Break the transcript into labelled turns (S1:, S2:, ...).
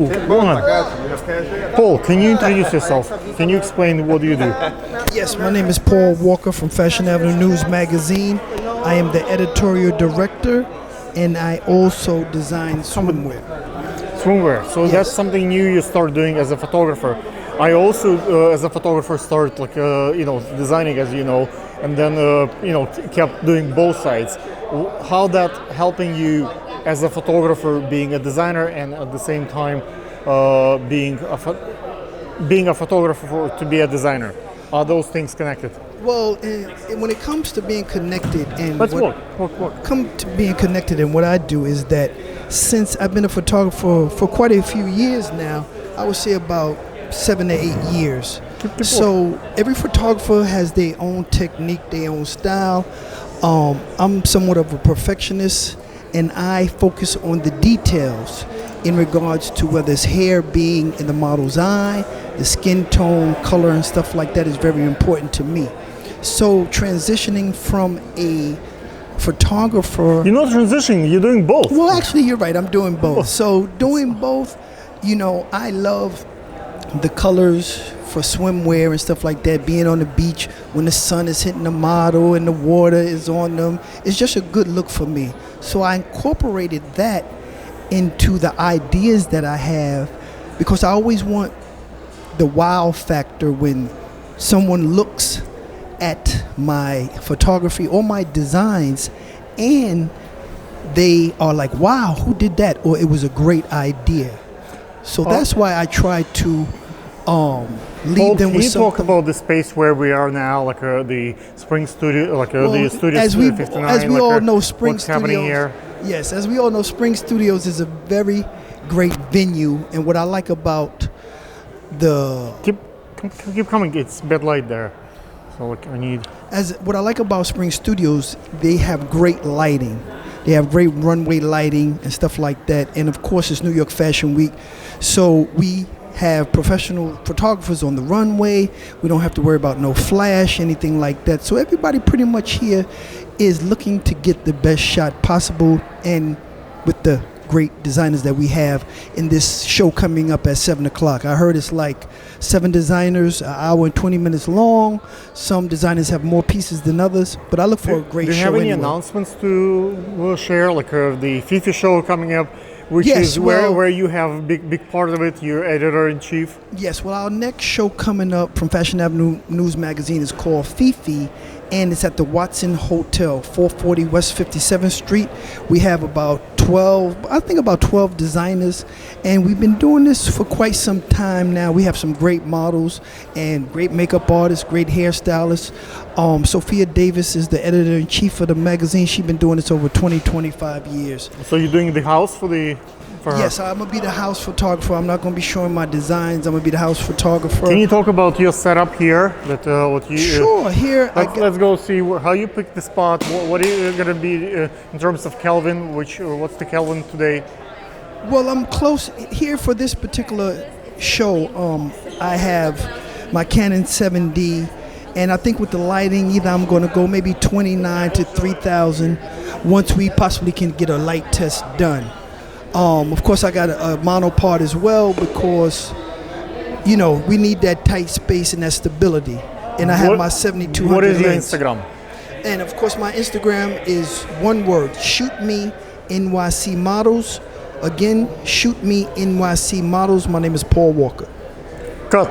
S1: Go on. Paul, can you introduce yourself? Can you explain what you do?
S2: Yes, my name is Paul Walker from Fashion Avenue News Magazine. I am the editorial director, and I also design swimwear.
S1: Swimwear. So
S2: Yes.
S1: that's something new you start doing as a photographer. I also, as a photographer, started designing, as you know, and then kept doing both sides. How that helping you as a photographer, being a designer, and at the same time being a photographer to be a designer? Are those things connected?
S2: Well, when it comes to being connected and
S1: Let's
S2: what,
S1: walk.
S2: come to being connected, and what I do is that since I've been a photographer for quite a few years now, I would say about 7 to 8 years. So every photographer has their own technique, their own style. I'm somewhat of a perfectionist, and I focus on the details in regards to whether it's hair being in the model's eye, the skin tone, color, and stuff like that is very important to me. So transitioning from a photographer...
S1: You're not transitioning, you're doing both.
S2: Well, actually, you're right. I'm doing both. So doing both, I love the colors for swimwear and stuff like that, being on the beach when the sun is hitting the model and the water is on them. It's just a good look for me. So I incorporated that into the ideas that I have, because I always want the wow factor when someone looks at my photography or my designs and they are like, wow, who did that? Or it was a great idea. So that's why I try to lead them with something.
S1: Can you talk about the space where we are now, like the Spring Studio, the Studio
S2: as
S1: 59?
S2: As we all know, Spring
S1: what's happening
S2: Studios.
S1: here?
S2: Yes, as we all know, Spring Studios is a very great venue, and what I like about the
S1: Keep coming. It's a bit light there, so I need.
S2: What I like about Spring Studios, they have great lighting. They have great runway lighting and stuff like that, and of course, it's New York Fashion Week, so we have professional photographers on the runway. We don't have to worry about no flash, anything like that. So everybody pretty much here is looking to get the best shot possible, and with the great designers that we have in this show coming up at 7 o'clock. I heard it's like 7 designers, an hour and 20 minutes long. Some designers have more pieces than others, but I look for a great show.
S1: Do you have any
S2: anyway.
S1: announcements to share, like the FIFA show coming up? Which
S2: Yes,
S1: is where you have a big part of it, your editor-in-chief?
S2: Yes, well, our next show coming up from Fashion Avenue News Magazine is called Fifi, and it's at the Watson Hotel, 440 West 57th Street. We have about 12 designers, and we've been doing this for quite some time now. We have some great models and great makeup artists, great hairstylists. Sophia Davis is the editor-in-chief of the magazine. She's been doing this over 25 years.
S1: So you're doing the house for her?
S2: Yes, I'm going to be the house photographer. I'm not going to be showing my designs. I'm going to be the house photographer.
S1: Can you talk about your setup here?
S2: Sure. Here,
S1: let's go see how you pick the spot. What is going to be in terms of Kelvin? What's the Kelvin today?
S2: Well, I'm close here for this particular show. I have my Canon 7D, and I think with the lighting, either I'm going to go maybe 29 to 3,000 once we possibly can get a light test done. Of course, I got a monopod as well because, we need that tight space and that stability. And I have my 7200
S1: What is your
S2: lens.
S1: Instagram?
S2: And of course, my Instagram is one word: Shoot Me NYC Models. Again, Shoot Me NYC Models. My name is Paul Walker.
S1: Cut.